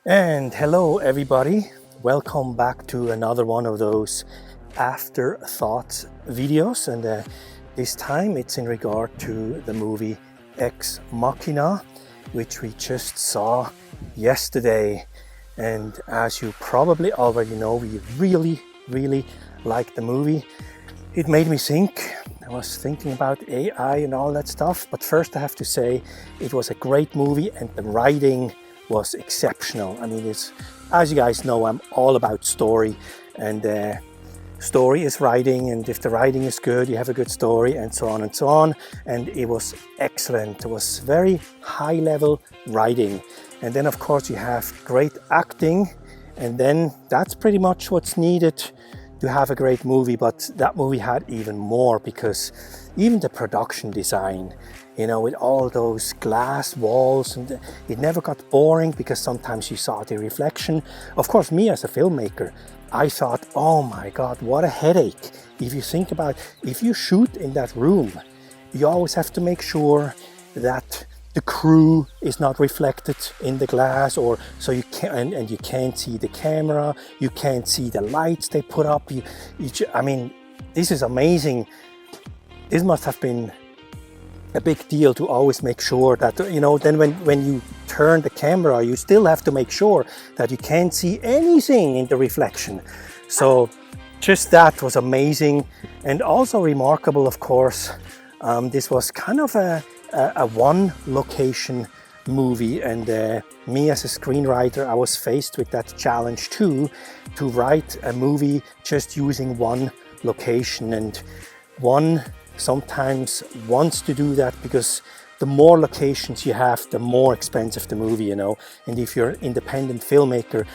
And hello, everybody. Welcome back to another one of those Afterthoughts videos. And this time it's in regard to the movie Ex Machina, which we just saw yesterday. And as you probably already know, we really liked the movie. It made me think. I was thinking about AI and all that stuff. But first I have to say it was a great movie and the writing was exceptional. I mean, as you guys know, I'm all about story, and story is writing, and if the writing is good, you have a good story, and so on and so on. And it was excellent. It was very high level writing, and then of course you have great acting, and then that's pretty much what's needed to have a great movie. But that movie had even more, because even the production design, you know, with all those glass walls, and it never got boring because sometimes you saw the reflection. Of course, me as a filmmaker, I thought, oh my God, what a headache. If you think about, if you shoot in that room, you always have to make sure that the crew is not reflected in the glass, or so you can, and you can't see the camera, you can't see the lights they put up. I mean, this is amazing. This must have been a big deal to always make sure that, you know, then when you turn the camera, you still have to make sure that you can't see anything in the reflection. So just that was amazing, and also remarkable, of course. This was kind of a one location movie, and me as a screenwriter, I was faced with that challenge too, to write a movie just using one location. And one sometimes wants to do that because the more locations you have, the more expensive the movie, you know. And if you're an independent filmmaker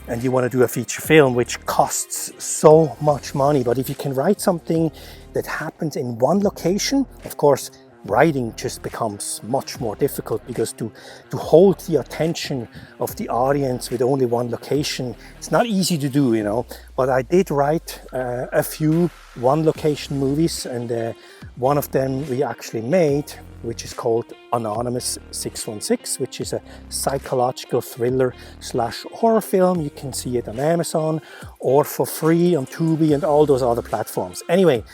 and you want to do a feature film, which costs so much money, but if you can write something that happens in one location, of course writing just becomes much more difficult, because to hold the attention of the audience with only one location, it's not easy to do, you know. But I did write a few one location movies, and one of them we actually made, which is called Anonymous 616, which is a psychological thriller / horror film. You can see it on Amazon or for free on Tubi and all those other platforms. Anyway,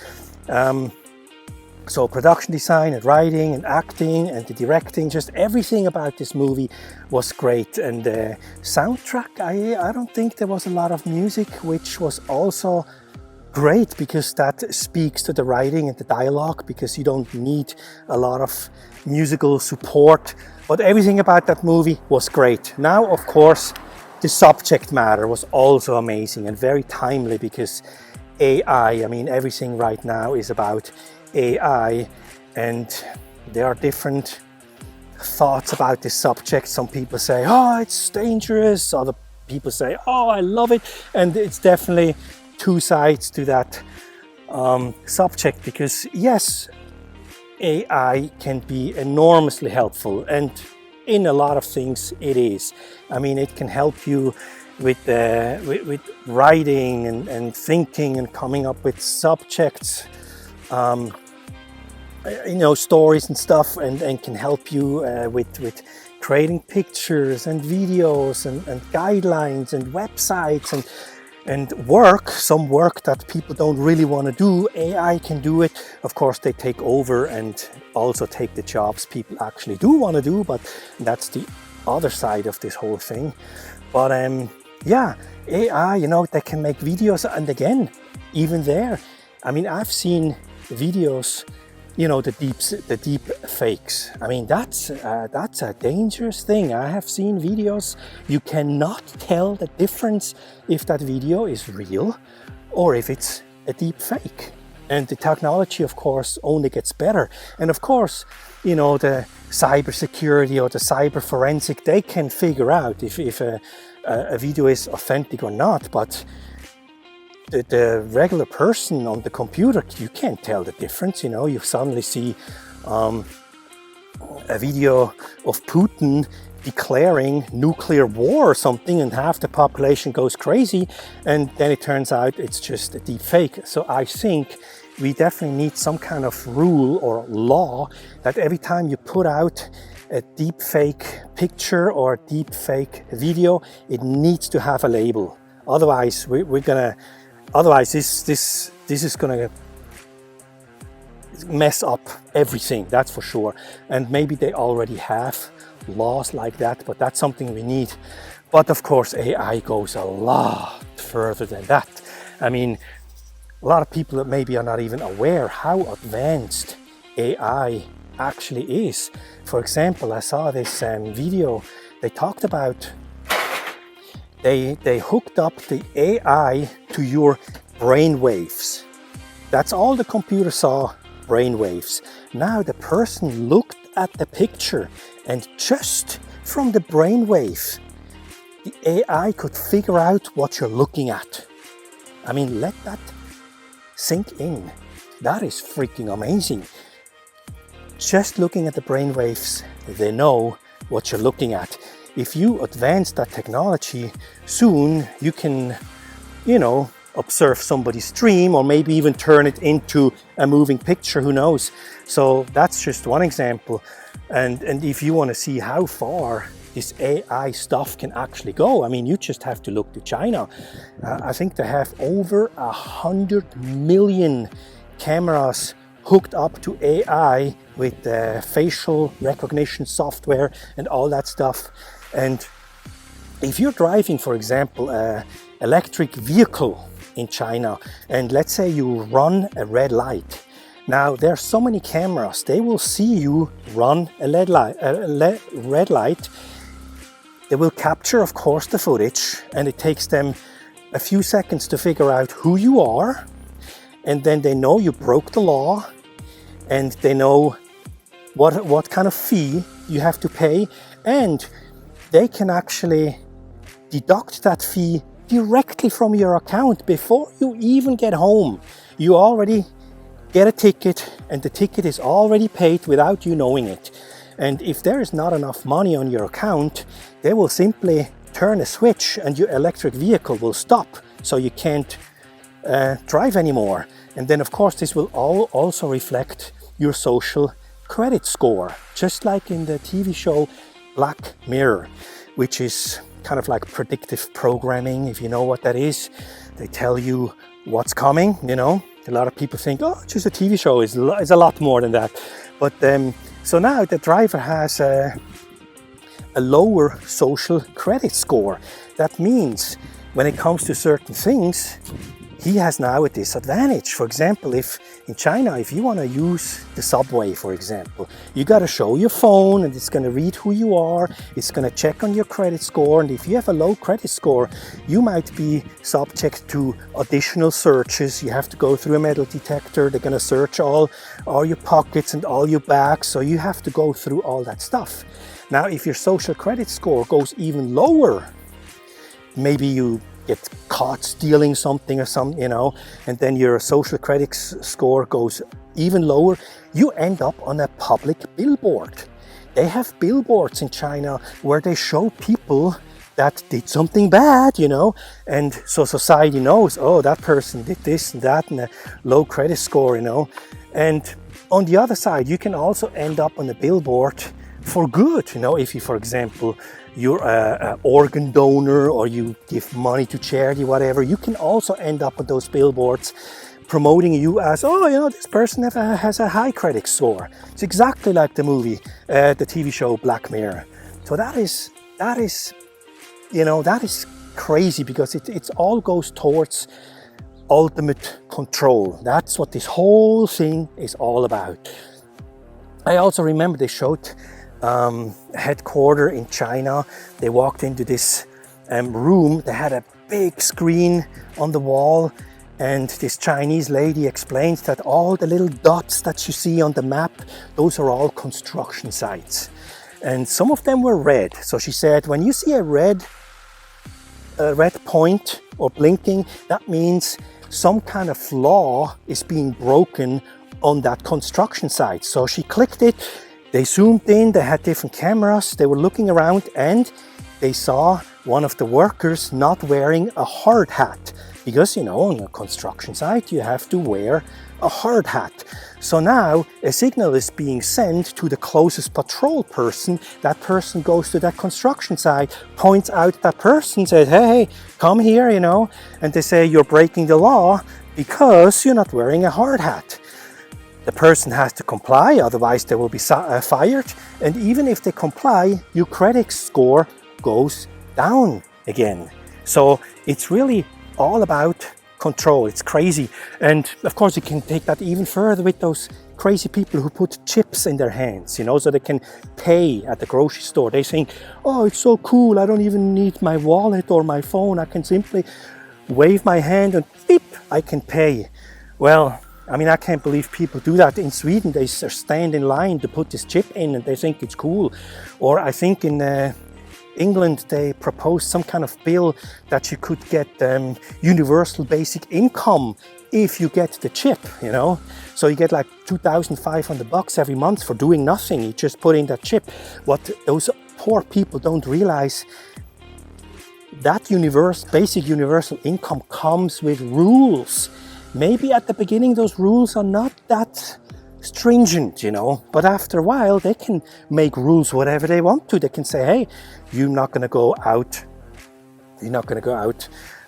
so production design and writing and acting and the directing, just everything about this movie was great. And the soundtrack, I don't think there was a lot of music, which was also great, because that speaks to the writing and the dialogue, because you don't need a lot of musical support. But everything about that movie was great. Now, of course, the subject matter was also amazing and very timely, because AI, I mean, everything right now is about AI, and there are different thoughts about this subject. Some people say, oh, it's dangerous. Other people say, oh, I love it. And it's definitely two sides to that subject, because yes, AI can be enormously helpful, and in a lot of things it is. I mean, it can help you with writing and thinking and coming up with subjects, you know, stories and stuff, and can help you with creating pictures and videos and guidelines and websites and work, some work that people don't really want to do. AI can do it. Of course, they take over and also take the jobs people actually do want to do, but that's the other side of this whole thing. But yeah, AI, you know, they can make videos, and again, even there, I mean, I've seen videos, you know, the deep fakes. I mean, that's a dangerous thing. I have seen videos, you cannot tell the difference if that video is real or if it's a deep fake. And the technology, of course, only gets better. And of course, you know, the cybersecurity or the cyber forensic, they can figure out if a video is authentic or not. But the regular person on the computer, you can't tell the difference. You know, you suddenly see a video of Putin declaring nuclear war or something, and half the population goes crazy, and then it turns out it's just a deep fake. So I think we definitely need some kind of rule or law that every time you put out a deep fake picture or a deep fake video, it needs to have a label. Otherwise, this is gonna mess up everything, that's for sure. And maybe they already have laws like that, but that's something we need. But of course, AI goes a lot further than that. I mean, a lot of people that maybe are not even aware how advanced AI actually is. For example, I saw this video, they talked about, they hooked up the AI to your brain waves. That's all the computer saw, brain waves. Now the person looked at the picture, and just from the brain wave, the AI could figure out what you're looking at. I mean, let that sink in. That is freaking amazing. Just looking at the brain waves, they know what you're looking at. If you advance that technology, soon you can, observe somebody's dream, or maybe even turn it into a moving picture, who knows. So that's just one example. And if you want to see how far this AI stuff can actually go, I mean, you just have to look to China. I think they have over 100 million cameras hooked up to AI with facial recognition software and all that stuff. And if you're driving, for example, an electric vehicle in China, and let's say you run a red light. Now, there are so many cameras, they will see you run a red light. They will capture, of course, the footage, and it takes them a few seconds to figure out who you are. And then they know you broke the law, and they know what kind of fee you have to pay, and they can actually deduct that fee directly from your account before you even get home. You already get a ticket, and the ticket is already paid without you knowing it. And if there is not enough money on your account, they will simply turn a switch and your electric vehicle will stop, so you can't drive anymore. And then of course this will also reflect your social credit score, just like in the TV show Black Mirror, which is kind of like predictive programming, if you know what that is. They tell you what's coming, A lot of people think, oh, just a TV show is a lot more than that. But so now the driver has a lower social credit score. That means when it comes to certain things, he has now a disadvantage. For example, if in China, if you want to use the subway, for example, you got to show your phone, and it's going to read who you are. It's going to check on your credit score. And if you have a low credit score, you might be subject to additional searches. You have to go through a metal detector. They're going to search all your pockets and all your bags. So you have to go through all that stuff. Now, if your social credit score goes even lower, maybe you get caught stealing something or something, and then your social credit score goes even lower, you end up on a public billboard. They have billboards in China where they show people that did something bad, and so society knows, oh, that person did this and that, and a low credit score, And on the other side, you can also end up on a billboard for good, if you, for example, you're an organ donor, or you give money to charity, whatever, you can also end up on those billboards promoting you as, this person has a high credit score. It's exactly like the movie, the TV show Black Mirror. So that is crazy, because it all goes towards ultimate control. That's what this whole thing is all about. I also remember they showed headquarters in China. They walked into this room. They had a big screen on the wall, and this Chinese lady explained that all the little dots that you see on the map, those are all construction sites, and some of them were red. So she said, when you see a red point or blinking, that means some kind of law is being broken on that construction site. So she clicked it. They zoomed in, they had different cameras, they were looking around, and they saw one of the workers not wearing a hard hat. Because, on a construction site, you have to wear a hard hat. So now a signal is being sent to the closest patrol person. That person goes to that construction site, points out that person, says, hey, come here, you know, and they say you're breaking the law because you're not wearing a hard hat. The person has to comply, otherwise they will be fired. And even if they comply, your credit score goes down again. So it's really all about control. It's crazy. And of course you can take that even further with those crazy people who put chips in their hands, you know, so they can pay at the grocery store. They think, oh, it's so cool, I don't even need my wallet or my phone, I can simply wave my hand and beep, I can pay. Well, I mean, I can't believe people do that. In Sweden, they stand in line to put this chip in and they think it's cool. Or I think in England, they proposed some kind of bill that you could get universal basic income if you get the chip, you know. So you get like $2,500 every month for doing nothing. You just put in that chip. What those poor people don't realize, that basic universal income comes with rules. Maybe at the beginning those rules are not that stringent, you know, but after a while they can make rules whatever they want to. They can say, hey, you're not going to go out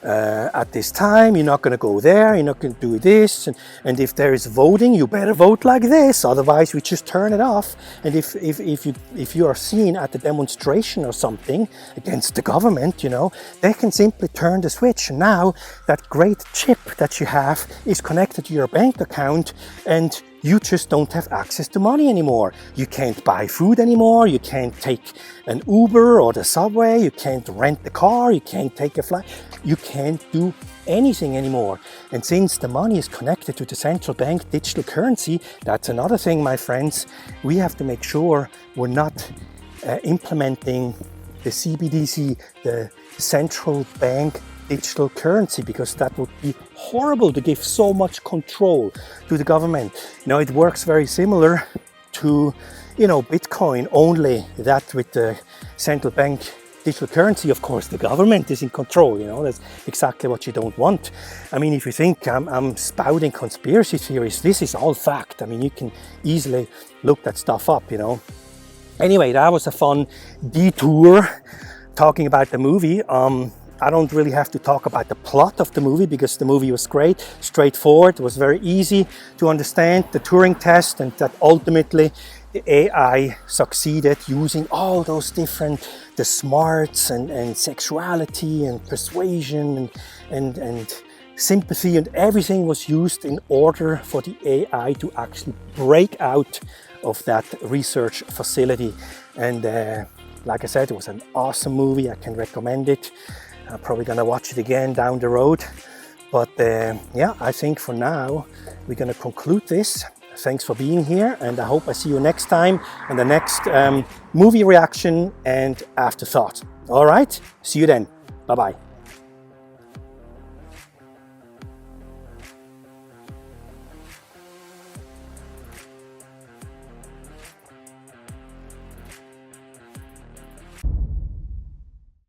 at this time, you're not going to go there, you're not going to do this, and if there is voting, you better vote like this, otherwise we just turn it off. And if you are seen at a demonstration or something against the government, you know, they can simply turn the switch. Now that great chip that you have is connected to your bank account, and you just don't have access to money anymore. You can't buy food anymore, you can't take an Uber or the subway, you can't rent the car, you can't take a flight, you can't do anything anymore. And since the money is connected to the central bank digital currency, that's another thing, my friends, we have to make sure we're not implementing the CBDC, the central bank digital currency, because that would be horrible to give so much control to the government. You know, it works very similar to, you know, Bitcoin, only that with the central bank digital currency, of course, the government is in control, you know, that's exactly what you don't want. I mean, if you think I'm spouting conspiracy theories, this is all fact. I mean, you can easily look that stuff up, you know. Anyway, that was a fun detour talking about the movie. I don't really have to talk about the plot of the movie because the movie was great, straightforward, it was very easy to understand, the Turing test, and that ultimately the AI succeeded using all those different, the smarts and sexuality and persuasion and sympathy, and everything was used in order for the AI to actually break out of that research facility. And like I said, it was an awesome movie, I can recommend it. I'm probably gonna watch it again down the road. But yeah, I think for now, we're gonna conclude this. Thanks for being here, and I hope I see you next time in the next movie reaction and afterthought. All right, see you then. Bye-bye.